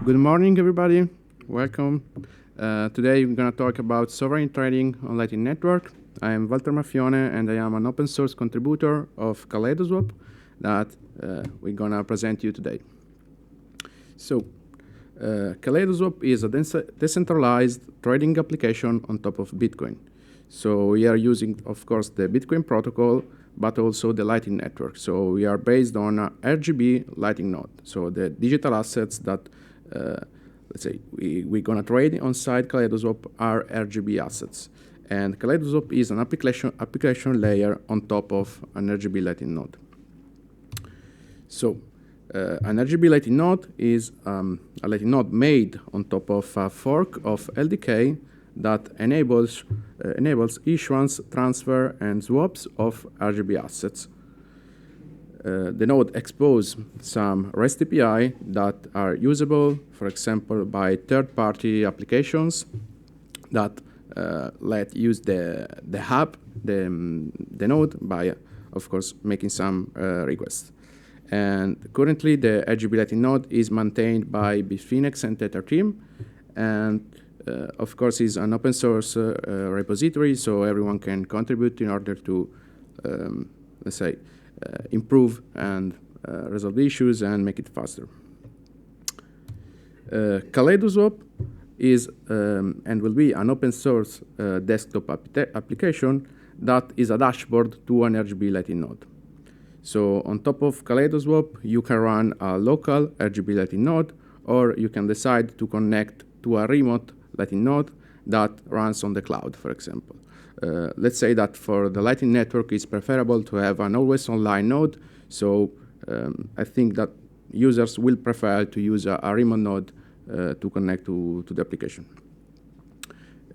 Good morning, everybody. Welcome. Today we're going to talk about sovereign trading on Lightning Network. I am Walter Maffione, and I am an open source contributor of KaleidoSwap that we're going to present you today. So, KaleidoSwap is a decentralized trading application on top of Bitcoin. So we are using, of course, the Bitcoin protocol, but also the Lightning Network. So we are based on a RGB Lightning node. So the digital assets that let's say we're going to trade on side KaleidoSwap are RGB assets. And KaleidoSwap is an application layer on top of an RGB Lightning node. So an RGB Lightning node is a Lightning node made on top of a fork of LDK that enables issuance, transfer, and swaps of RGB assets. The node exposes some REST API that are usable, for example, by third-party applications that let use the hub, the node, by, of course, making some requests. And currently, the RGB Lightning node is maintained by Bitfinex and Tether team, and of course, is an open source repository, so everyone can contribute in order to, let's say, improve and resolve issues and make it faster. KaleidoSwap is and will be an open source desktop application that is a dashboard to an RGB Lightning node. So on top of KaleidoSwap, you can run a local RGB Lightning node, or you can decide to connect to a remote Lightning node that runs on the cloud, for example. Let's say that for the Lightning Network, it's preferable to have an always online node. So I think that users will prefer to use a remote node to connect to the application.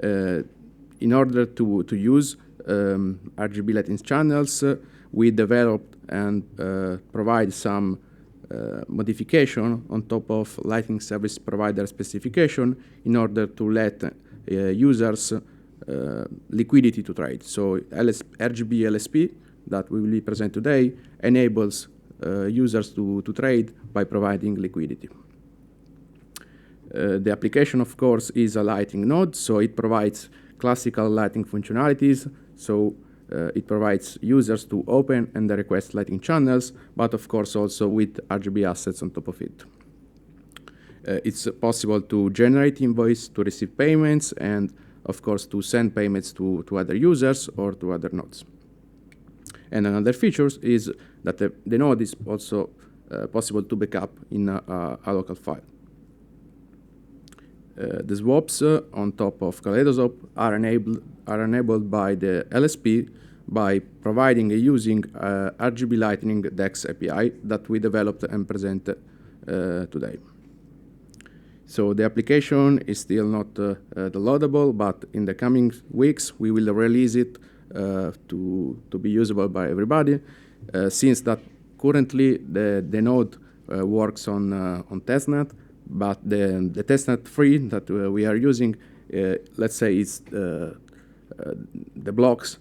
In order to use RGB Lightning channels, we developed and provide some modification on top of Lightning Service Provider specification in order to let users liquidity to trade. So RGB LSP that we will present today enables users to trade by providing liquidity. The application, of course, is a Lightning node, so it provides classical Lightning functionalities. So it provides users to open and request Lightning channels, but of course also with RGB assets on top of it. It's possible to generate invoice, to receive payments, and of course to send payments to other users or to other nodes. And another feature is that the node is also possible to backup in a local file. The swaps on top of KaleidoSwap are enabled by the LSP by providing and using RGB Lightning DEX API that we developed and present today. So the application is still not downloadable, but in the coming weeks we will release it to be usable by everybody. Since that currently the node works on testnet, but the testnet 3 that we are using, let's say, is the blocks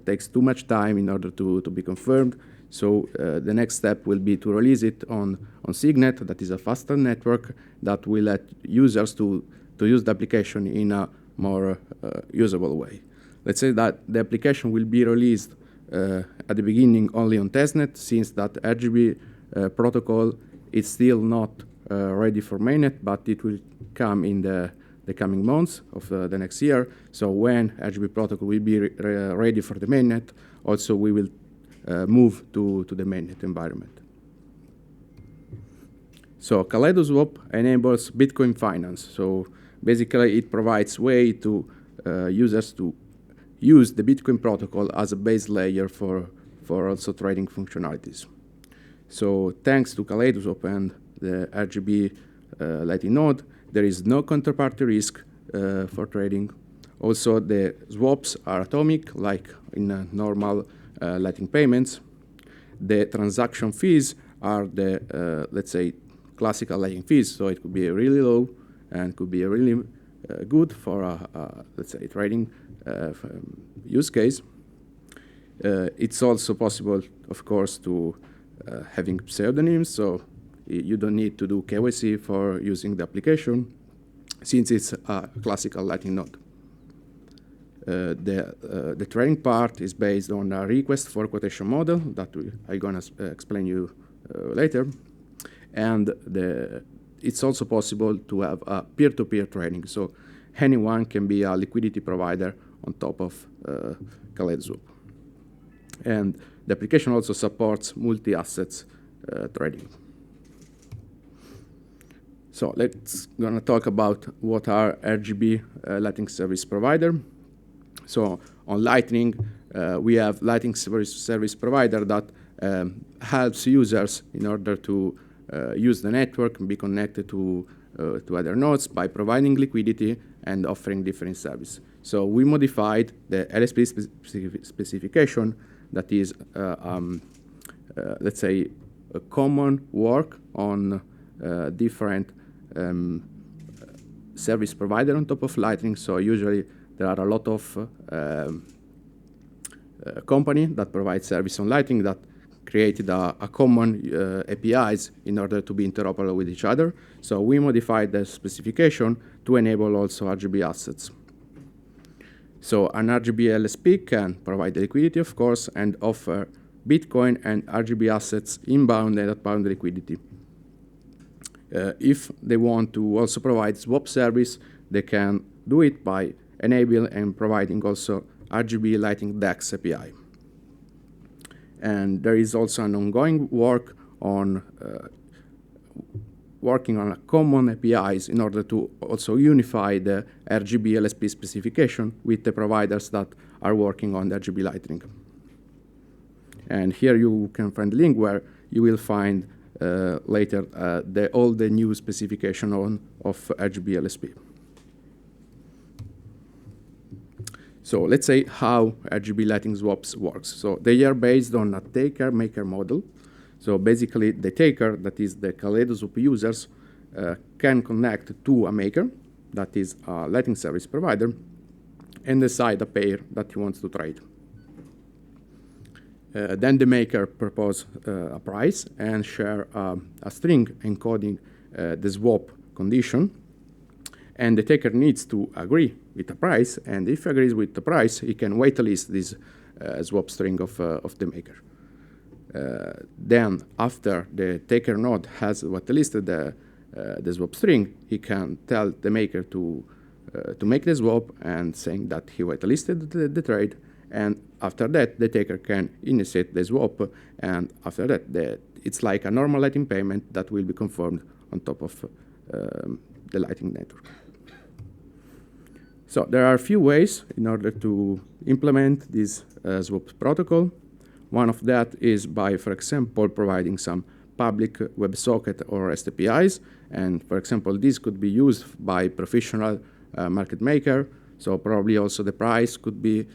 takes too much time in order to be confirmed. So the next step will be to release it on Signet, that is a faster network that will let users to use the application in a more usable way. Let's say that the application will be released at the beginning only on testnet, since that RGB protocol is still not ready for mainnet, but it will come in the coming months of the next year. So when RGB protocol will be ready for the mainnet, also we will move to the mainnet environment. So KaleidoSwap enables Bitcoin finance. So basically it provides way to users to use the Bitcoin protocol as a base layer for also trading functionalities. So thanks to KaleidoSwap and the RGB Lightning node, there is no counterparty risk for trading. Also, the swaps are atomic, like in normal Lightning payments. The transaction fees are the, let's say, classical Lightning fees, so it could be really low and could be really good for a, let's say, trading use case. It's also possible, of course, to having pseudonyms, so you don't need to do KYC for using the application, since it's a classical Lightning node. The trading part is based on a request for quotation model that I'm going to explain you later. And it's also possible to have a peer-to-peer trading. So anyone can be a liquidity provider on top of Kaleido. And the application also supports multi-assets trading. So let's gonna talk about what are RGB Lightning Service Provider. So on Lightning, we have Lightning Service Provider that helps users in order to use the network and be connected to other nodes by providing liquidity and offering different services. So we modified the LSP specification that is, let's say, a common work on different service provider on top of Lightning. So usually there are a lot of companies that provide service on Lightning that created a common APIs in order to be interoperable with each other. So we modified the specification to enable also RGB assets. So an RGB LSP can provide the liquidity, of course, and offer Bitcoin and RGB assets inbound and outbound liquidity. If they want to also provide swap service, they can do it by enabling and providing also RGB Lightning DEX API. And there is also an ongoing work on working on a common APIs in order to also unify the RGB LSP specification with the providers that are working on the RGB Lightning. And here you can find the link where you will find later all the new specification of RGB LSP. So let's say how RGB Lightning swaps works. So they are based on a taker-maker model. So basically, the taker, that is the Kaleido users, can connect to a maker, that is a Lightning service provider, and decide a pair that he wants to trade. Then the maker proposes a price and share a string encoding the swap condition. And the taker needs to agree with the price, and if he agrees with the price, he can whitelist this swap string of the maker. Then, after the taker node has whitelisted the swap string, he can tell the maker to make the swap and saying that he whitelisted the trade, and after that, the taker can initiate the swap, and after that, it's like a normal Lightning payment that will be confirmed on top of the Lightning network. So there are a few ways in order to implement this swap protocol. One of that is by, for example, providing some public WebSocket or REST APIs. And for example, this could be used by professional market maker. So probably also the price could be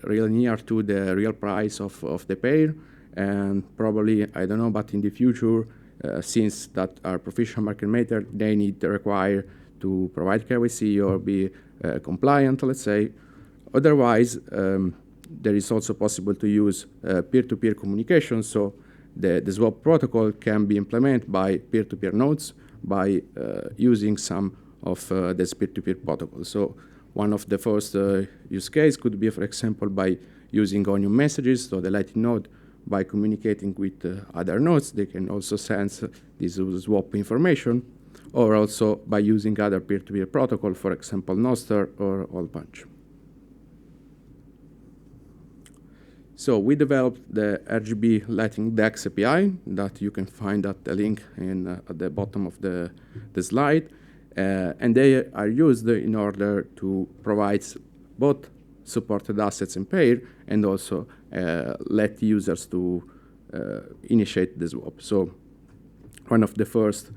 really near to the real price of the pair. And probably, I don't know, but in the future, since that are professional market maker, they need to require to provide KYC or be compliant, let's say. Otherwise, there is also possible to use peer-to-peer communication. So the swap protocol can be implemented by peer-to-peer nodes by using some of this peer-to-peer protocol. So one of the first use case could be, for example, by using onion messages. So the Lightning node, by communicating with other nodes, they can also sense this swap information, or also by using other peer-to-peer protocol, for example, Nostr or Allpunch. So we developed the RGB Lightning DEX API that you can find at the link at the bottom of the slide. And they are used in order to provide both supported assets in pair and also let users to initiate the swap. So one of the first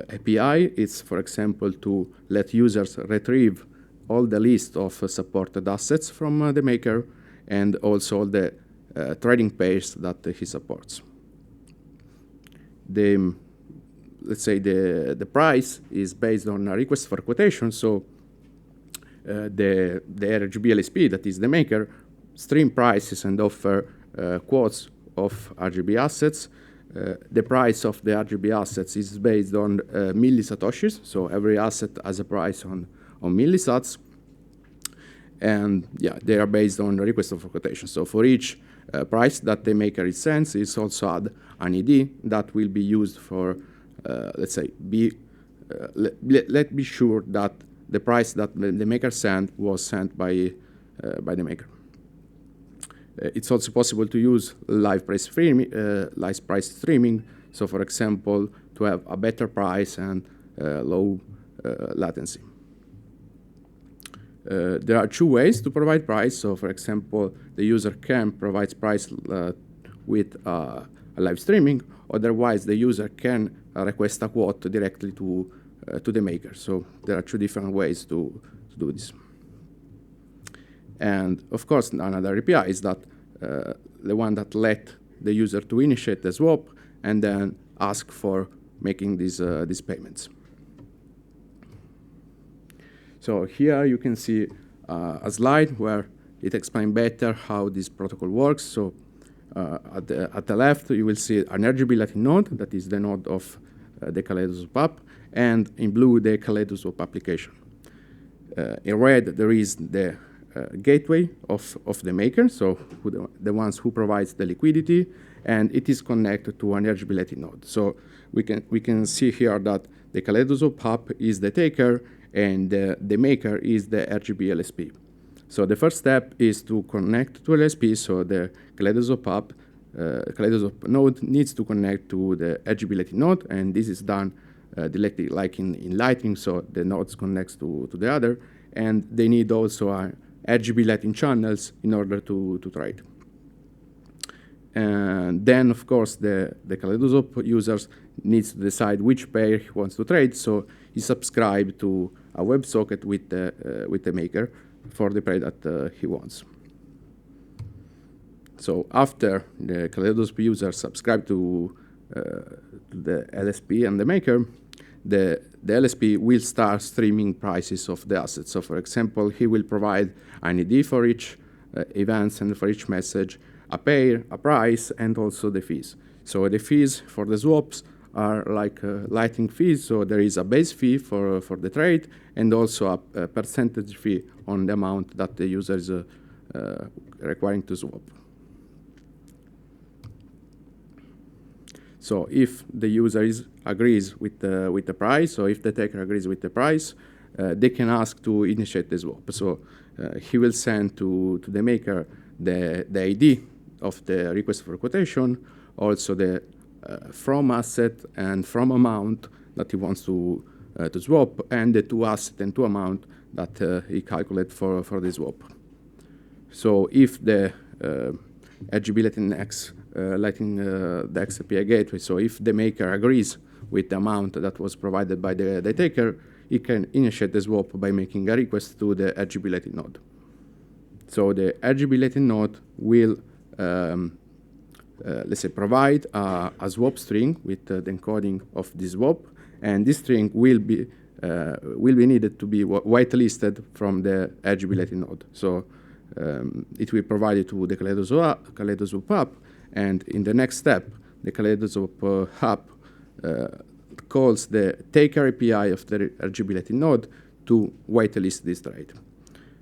API is, for example, to let users retrieve all the list of supported assets from the maker and also the trading pairs that he supports. Let's say the price is based on a request for quotation, so the RGB LSP, that is the maker, stream prices and offer quotes of RGB assets the price of the RGB assets is based on millisatoshis, so every asset has a price on millisats. And yeah, they are based on the request for quotation. So for each price that the maker sends, it's also add an ID that will be used for, let's say, let's be sure that the price that the maker sent was sent by the maker. It's also possible to use live price streaming. So for example, to have a better price and low latency. There are two ways to provide price. So for example, the user can provide price with a live streaming. Otherwise, the user can request a quote directly to the maker. So there are two different ways to do this. And of course, another API is that the one that let the user to initiate the swap and then ask for making these payments. So here you can see a slide where it explains better how this protocol works. So at the left, you will see an RGB node, that is the node of the Kaleidoswap app, and in blue, the Kaleidoswap application. In red, there is the gateway of the maker, so the ones who provides the liquidity, and it is connected to an RGB node. So we can see here that the Kaleidoswap app is the taker, and the maker is the RGB LSP. So the first step is to connect to LSP, so the Kaleidoswap app, Kaleidoswap node needs to connect to the RGB node, and this is done directly like in Lightning, so the nodes connects to the other, and they need also RGB Lightning channels in order to trade. And then, of course, the Kaleidoswap users needs to decide which pair he wants to trade, so he subscribes to a WebSocket with the maker for the pair that he wants. So after the Kaleidoswap user subscribe to the LSP and the maker, the LSP will start streaming prices of the assets. So for example, he will provide an ID for each events and for each message, a pair, a price, and also the fees. So the fees for the swaps are like Lightning fees. So there is a base fee for the trade and also a percentage fee on the amount that the user is requiring to swap. So if the user agrees with the price, or if the taker agrees with the price, they can ask to initiate the swap. So he will send to the maker the ID of the request for quotation, also the from asset and from amount that he wants to swap, and the to asset and to amount that he calculated for the swap. So if the RGB Lightning the XAPI gateway, so if the maker agrees with the amount that was provided by the taker, he can initiate the swap by making a request to the RGB Lightning node. So the RGB Lightning node will, let's say, provide a swap string with the encoding of this swap, and this string will be needed to be whitelisted from the RGB Lightning node. So it will provide it to the Kaleidoswap app, and in the next step, the Kaleidoswap app calls the taker API of the RGB Lightning node to whitelist this trade.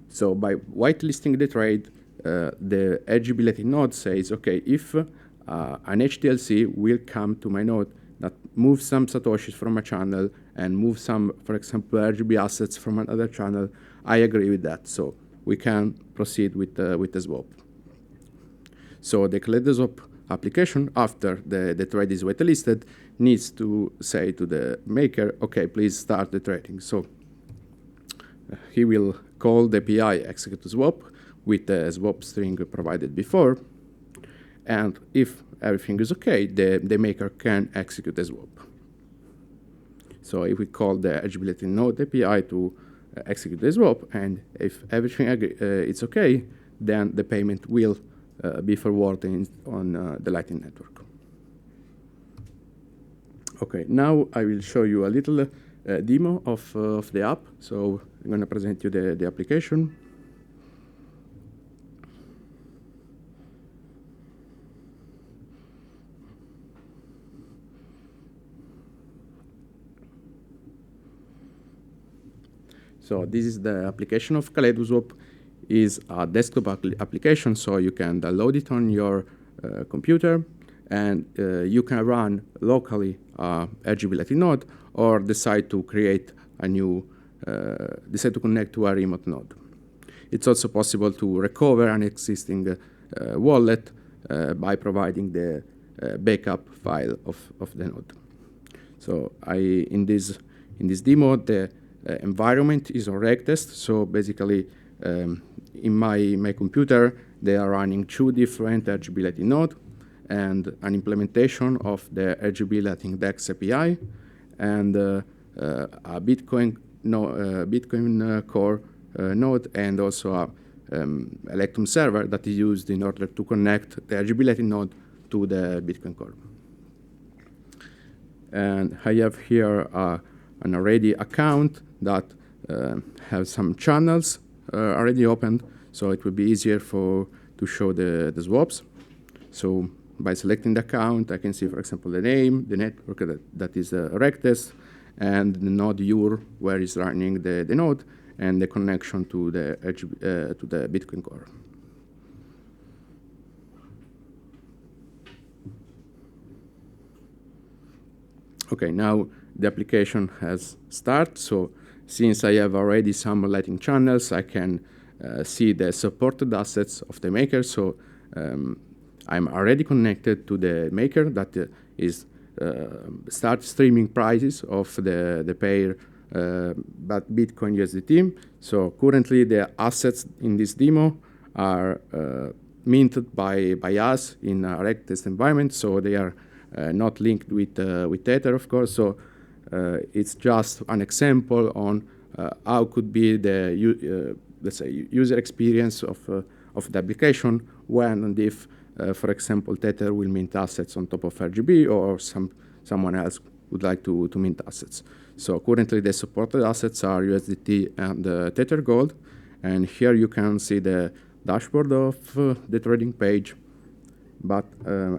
So by whitelisting the trade, the RGB Lightning node says, okay, if an HTLC will come to my node that moves some satoshis from a channel and move some, for example, RGB assets from another channel, I agree with that. So we can proceed with the swap. So the Kaleidoswap application, after the trade is whitelisted, needs to say to the maker, okay, please start the trading. So he will call the API execute swap with the swap string provided before. And if everything is okay, the maker can execute the swap. So if we call the RGB node API to execute the swap, and if everything it's okay, then the payment will be forwarded on the Lightning Network. Okay, now I will show you a little demo of the app. So I'm going to present you the application. So this is the application of Kaleidoswap. Is a desktop application, so you can download it on your computer, and you can run locally RGB Lightning node, or decide to create a new, decide to connect to a remote node. It's also possible to recover an existing wallet by providing the backup file of the node. So in this demo, the environment is on RegTest. So basically, in my computer, they are running 2 different RGB Lightning nodes and an implementation of the RGB Lightning DEX API and a Bitcoin Core node, and also a Electrum server that is used in order to connect the RGB Lightning node to the Bitcoin Core. And I have here an already account that has some channels already opened, so it will be easier to show the swaps. So by selecting the account, I can see, for example, the name, the network that is RegTest, and the node UR where is running the node, and the connection to the Bitcoin Core. Okay, now the application has started. So since I have already some Lightning channels, I can see the supported assets of the maker. So I'm already connected to the maker that is start streaming prices of the pair but Bitcoin USDT. So currently the assets in this demo are minted by us in a RegTest environment. So they are not linked with Tether, of course. So it's just an example on how could be the let's say user experience of the application when and if, for example, Tether will mint assets on top of RGB, or someone else would like to mint assets. So currently the supported assets are USDT and Tether Gold, and here you can see the dashboard of the trading page. But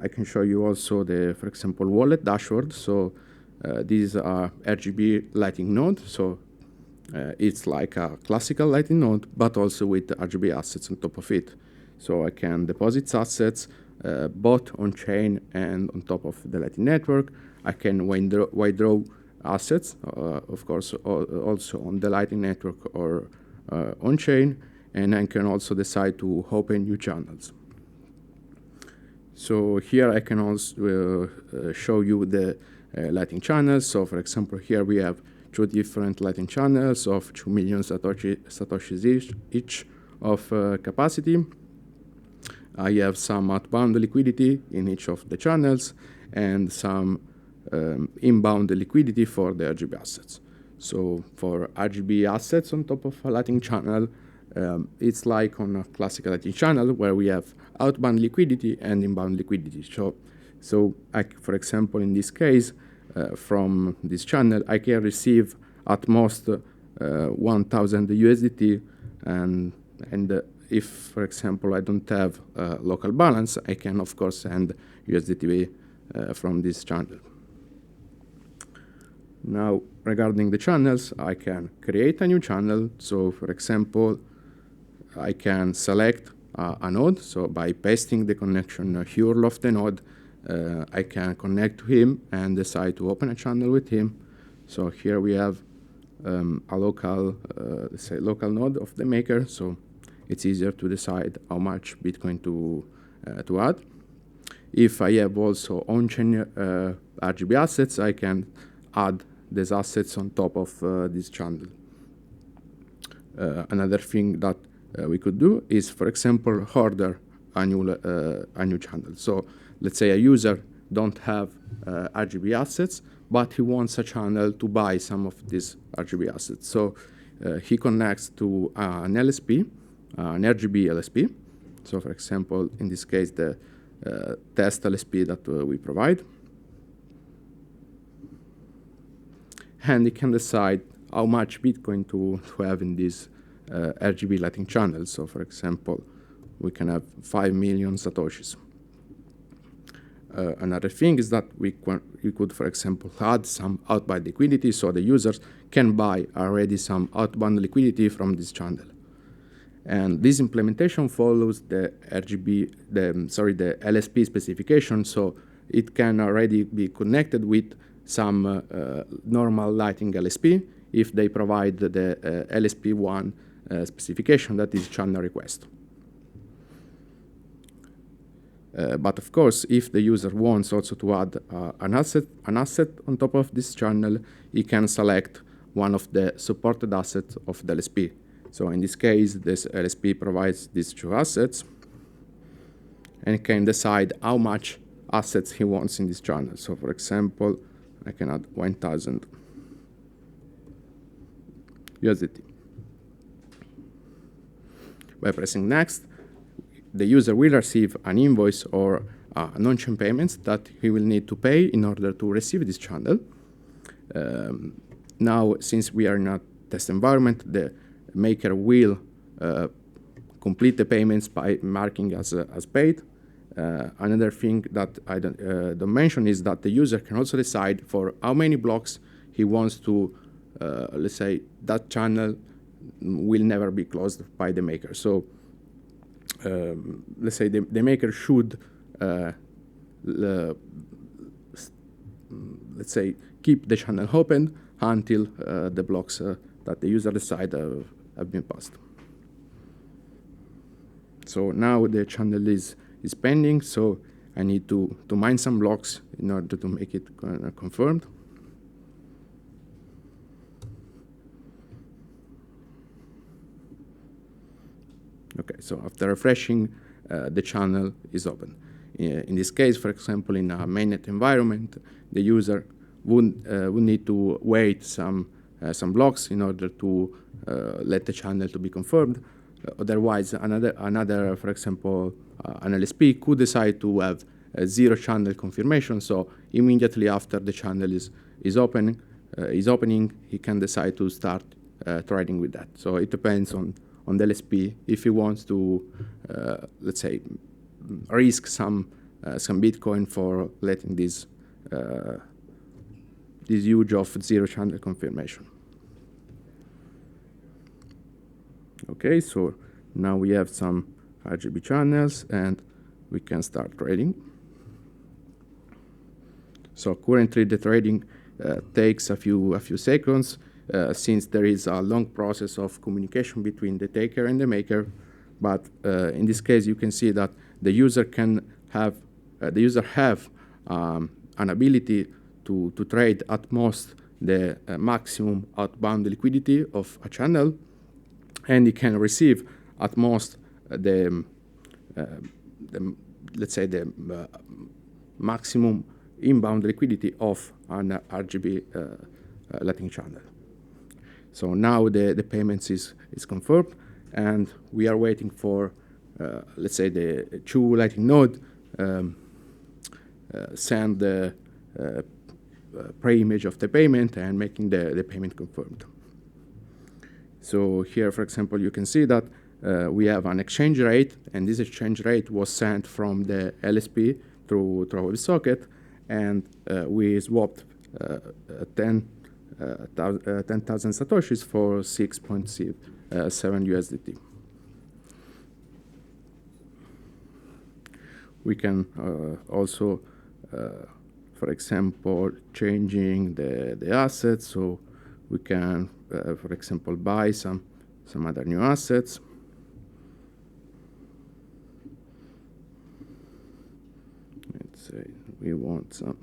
I can show you also the, for example, wallet dashboard. So these are RGB Lightning node. So it's like a classical Lightning node, but also with RGB assets on top of it. So I can deposit assets both on chain and on top of the Lightning network. I can withdraw assets, of course, also on the Lightning network or on chain, and I can also decide to open new channels. So here I can also show you the Lightning channels. So for example, here we have 2 different Lightning channels of 2 million satoshis each of capacity. I have some outbound liquidity in each of the channels and some inbound liquidity for the RGB assets. So for RGB assets on top of a Lightning channel, it's like on a classical Lightning channel where we have outbound liquidity and inbound liquidity. So for example, in this case, from this channel, I can receive at most 1,000 USDT, and if, for example, I don't have local balance, I can, of course, send USDT from this channel. Now, regarding the channels, I can create a new channel. So, for example, I can select a node. So, by pasting the connection URL of the node, I can connect to him and decide to open a channel with him. So here we have a local, let's say, local node of the maker. So it's easier to decide how much Bitcoin to add. If I have also on-chain RGB assets, I can add these assets on top of this channel. Another thing that we could do is, for example, order a new channel. So let's say a user don't have RGB assets, but he wants a channel to buy some of these RGB assets. So he connects to an LSP, an RGB LSP. So for example, in this case, the test LSP that we provide. And he can decide how much Bitcoin to have in this RGB Lightning channel. So for example, we can have 5 million Satoshis. Another thing is that you could, for example, add some outbound liquidity, so the users can buy already some outbound liquidity from this channel. And this implementation follows the the LSP specification, so it can already be connected with some normal Lightning LSP if they provide the LSP1 specification that is channel request. But of course, if the user wants also to add an asset on top of this channel, he can select one of the supported assets of the LSP. So in this case, this LSP provides these two assets and can decide how much assets he wants in this channel. So for example, I can add 1,000 USDT. By pressing next, the user will receive an invoice or an on-chain payments that he will need to pay in order to receive this channel. Now, since we are in a test environment, the maker will complete the payments by marking as paid. Another thing that I don't mention is that the user can also decide for how many blocks he wants to, let's say, that channel will never be closed by the maker. So let's say the maker should, let's say, keep the channel open until the blocks that the user decide have been passed. So now the channel is pending, so I need to mine some blocks in order to make it confirmed. Okay, so after refreshing, the channel is open. In this case, for example, in a mainnet environment, the user would need to wait some blocks in order to let the channel to be confirmed. Otherwise, another, for example, an LSP could decide to have a zero channel confirmation. So immediately after the channel is opening, he can decide to start trading with that. So it depends on the LSP if he wants to, let's say, risk some Bitcoin for letting this huge of zero channel confirmation. Okay, so now we have some RGB channels and we can start trading. So currently the trading takes a few seconds since there is a long process of communication between the taker and the maker. But in this case, you can see that the user have an ability to trade at most the maximum outbound liquidity of a channel, and he can receive at most let's say the maximum inbound liquidity of an RGB Lightning channel. So now the payments is confirmed, and we are waiting for let's say the two Lightning node send the pre-image of the payment and making the payment confirmed. So here, for example, you can see that we have an exchange rate, and this exchange rate was sent from the LSP through our WebSocket, and we swapped 10,000 Satoshis for 6.7 USDT. We can also, for example, changing the assets, so we can, for example, buy some other new assets. Let's say we want some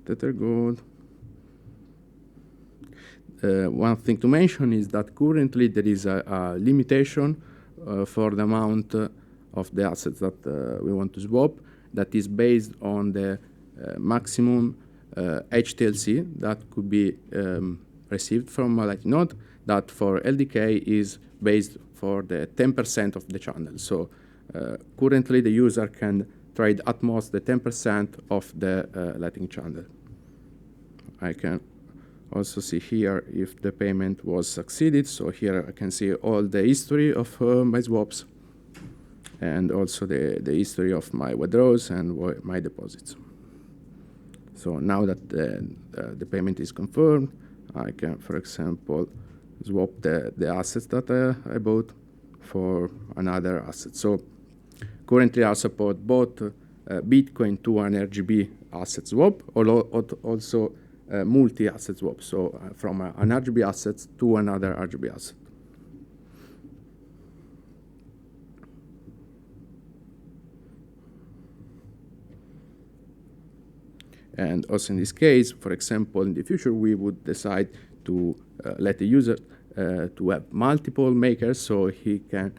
Tether gold. One thing to mention is that currently there is a limitation for the amount of the assets that we want to swap, that is based on the maximum HTLC that could be received from a Lightning node, that for LDK is based for the 10% of the channel. So currently the user can trade at most the 10% of the Lightning channel. I can also see here if the payment was succeeded. So here I can see all the history of my swaps. and also the history of my withdrawals and my deposits. So now that the payment is confirmed, I can, for example, swap the assets that I bought for another asset. So currently I support both Bitcoin to an RGB asset swap, or also multi-asset swap, so from an RGB asset to another RGB asset. And also in this case, for example, in the future, we would decide to let the user to have multiple makers, so the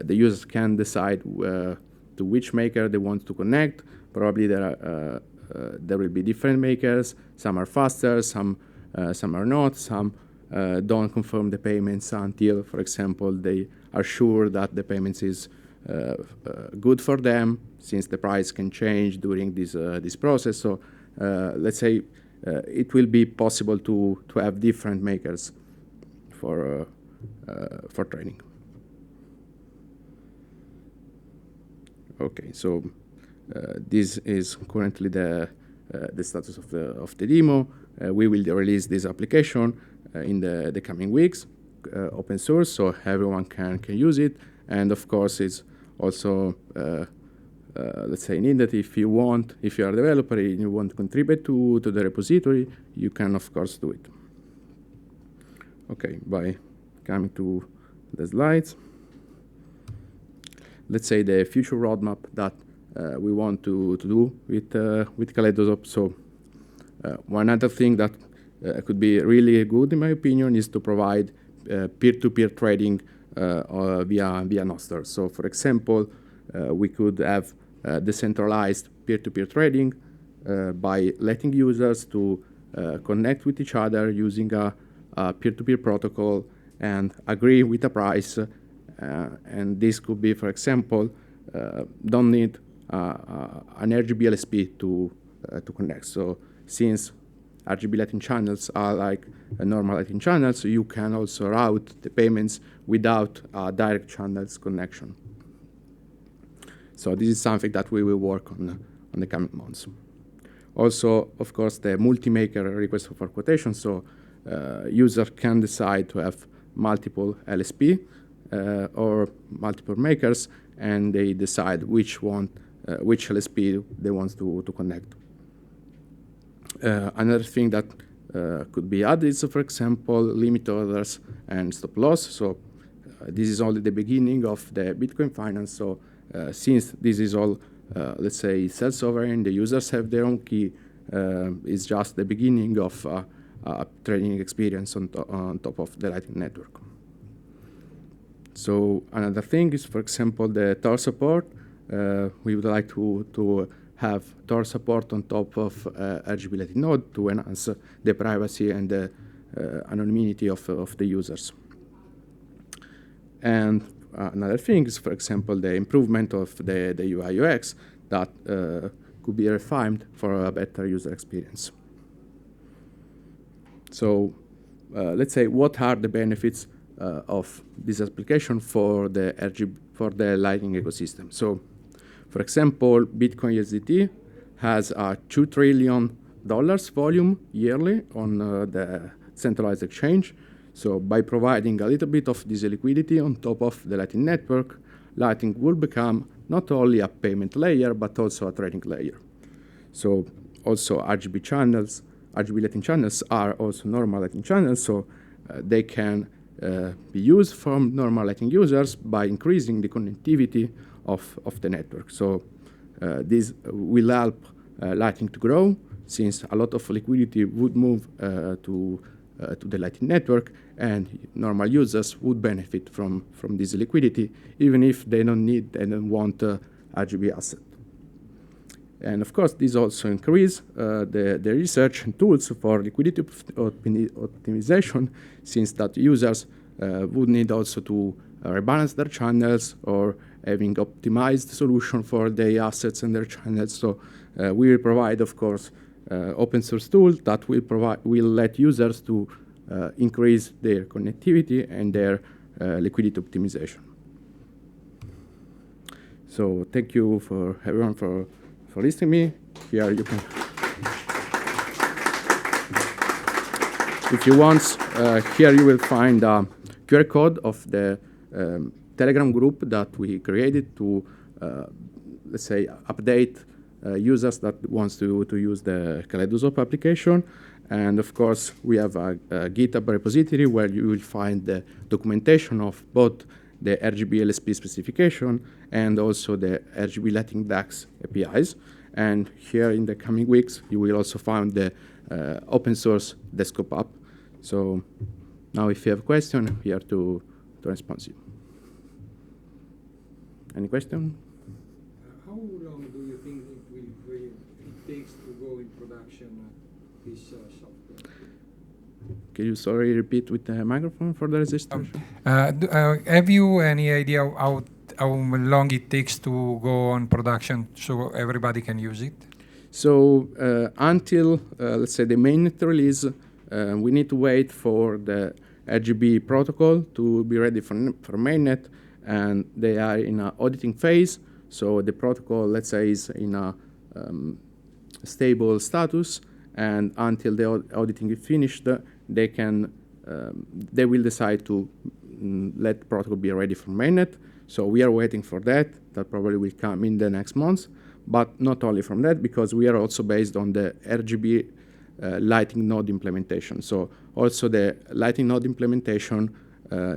users can decide to which maker they want to connect. Probably there will be different makers. Some are faster, some are not. Some don't confirm the payments until, for example, they are sure that the payments is good for them, since the price can change during this process. So let's say it will be possible to have different makers for trading. Okay, so this is currently the status of the demo. We will release this application in the coming weeks, open source, so everyone can use it. And of course, it's also let's say needed if you are a developer and you want to contribute to the repository, you can of course do it. Okay, by coming to the slides, let's say the future roadmap that we want to do with Kaleidoswap. So one other thing that could be really good, in my opinion, is to provide peer-to-peer trading via Nostr. So for example, we could have decentralized peer-to-peer trading by letting users to connect with each other using a peer-to-peer protocol and agree with a price. And this could be, for example, don't need an RGB LSP to connect. So since RGB Lightning channels are like a normal Lightning channel, so you can also route the payments without a direct channels connection. So this is something that we will work on the coming months. Also, of course, the multi-maker request for quotation. So user can decide to have multiple LSP or multiple makers, and they decide which LSP they want to connect. Another thing that could be added is, for example, limit orders and stop loss. So this is only the beginning of the Bitcoin finance. So since this is all, let's say, self-sovereign, the users have their own key, it's just the beginning of a trading experience on top of the Lightning Network. So another thing is, for example, the Tor support. We would like to have Tor support on top of RGB Lightning node to enhance the privacy and the anonymity of the users. And another thing is, for example, the improvement of the UI UX that could be refined for a better user experience. So let's say, what are the benefits of this application for the Lightning ecosystem? So, for example, Bitcoin USDT has a $2 trillion volume yearly on the centralized exchange. So by providing a little bit of this liquidity on top of the Lightning Network, Lightning will become not only a payment layer, but also a trading layer. So also RGB Lightning channels are also normal Lightning channels, so they can be used from normal Lightning users by increasing the connectivity of the network. So this will help Lightning to grow, since a lot of liquidity would move to the Lightning Network, and normal users would benefit from this liquidity, even if they don't want RGB asset. And of course, this also increase the research and tools for liquidity optimization, since that users would need also to rebalance their channels or having optimized solution for their assets and their channels. So we will provide, of course, open source tool that will let users to increase their connectivity and their liquidity optimization. So thank you for everyone for listening to me. Here you can, if you want, here you will find a QR code of the Telegram group that we created to, let's say, update users that wants to use the Kaleidoscope application. And of course, we have a GitHub repository where you will find the documentation of both the RGB LSP specification and also the RGB Lighting DAX APIs. And here in the coming weeks, you will also find the open source desktop app. So now if you have a question, I'm here to respond to you. Any question? How long do you think it takes to go in production this software? Can you sorry repeat with the microphone for the resistor? Have you any idea how long it takes to go on production so everybody can use it? So until, let's say, the mainnet release, we need to wait for the RGB protocol to be ready for mainnet, and they are in an auditing phase. So the protocol, let's say, is in a stable status, and until the auditing is finished, they can they will decide to let the protocol be ready for mainnet. So we are waiting for that. That probably will come in the next months. But not only from that, because we are also based on the RGB lighting node implementation. So also the lighting node implementation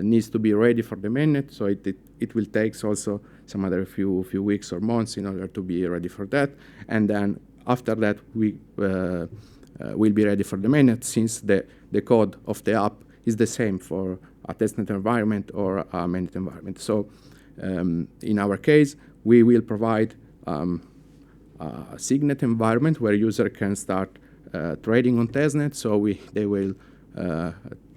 needs to be ready for the mainnet. So it will take also some other few weeks or months in order to be ready for that. And then after that, we will be ready for the mainnet, since the code of the app is the same for a testnet environment or a mainnet environment. So in our case, we will provide a SIGNET environment where user can start trading on testnet. So they will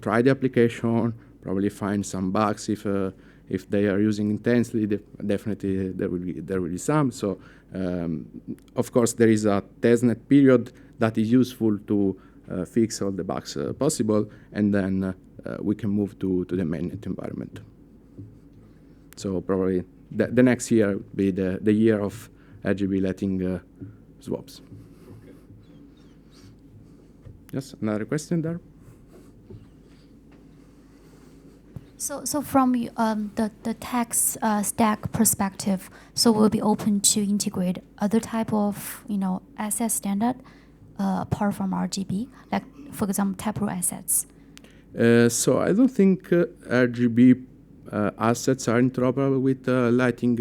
try the application, probably find some bugs if they are using intensely. Definitely there will be some. So of course there is a testnet period that is useful to fix all the bugs possible, and then we can move to the mainnet environment. So probably the next year will be the year of RGB lighting swaps. Okay. Yes, another question there? So from the tech stack perspective, so we'll be open to integrate other type of asset standard apart from RGB, like for example Taproot assets. So I don't think RGB assets are interoperable with lighting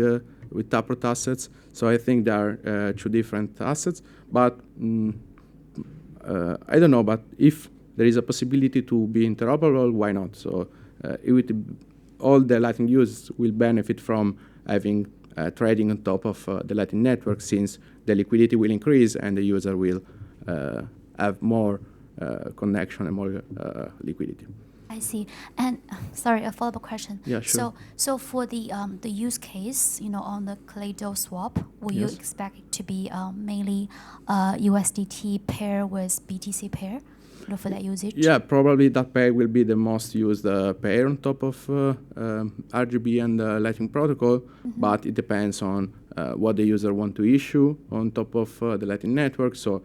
with Taproot assets. So I think there are two different assets. But I don't know. But if there is a possibility to be interoperable, why not? So all the lighting users will benefit from having trading on top of the lighting network, since the liquidity will increase and the user will have more connection and more liquidity. I see. And sorry, a follow-up question. Yeah, sure. So for the use case, on the Kaleido swap, will you expect it to be mainly USDT pair with BTC pair? For that usage? Yeah, probably that pair will be the most used pair on top of RGB and lighting protocol, but it depends on what the user want to issue on top of the lighting network. So,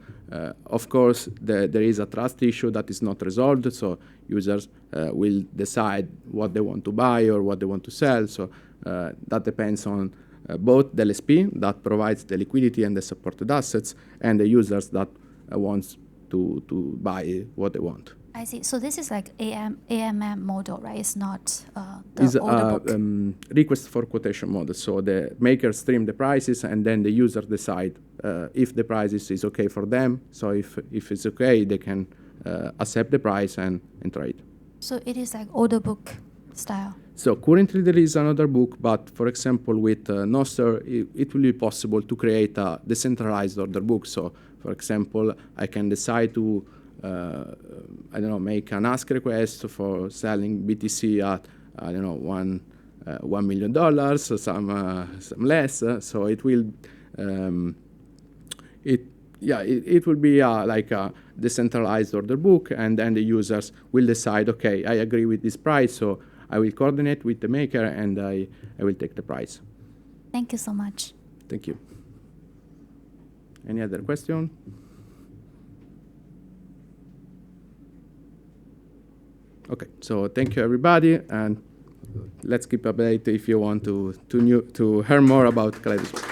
of course, there is a trust issue that is not resolved, so users will decide what they want to buy or what they want to sell. So that depends on both the LSP that provides the liquidity and the supported assets, and the users that wants to buy what they want. I see. So this is like AMM model, right? It's not the order book. Request for quotation model. So the maker stream the prices, and then the user decide if the price is okay for them. So if it's okay, they can accept the price and trade. So it is like order book style. So currently there is another book, but for example with Nostr, it will be possible to create a decentralized order book. So for example, I can decide to, I don't know, make an ask request for selling BTC at, I don't know, $1 million, some less. So it will, it will be like a decentralized order book, and then the users will decide, okay, I agree with this price, so I will coordinate with the maker and I will take the price. Thank you so much. Thank you. Any other question? Okay, so thank you everybody, and let's keep update if you want to hear more about Kaleidoscope.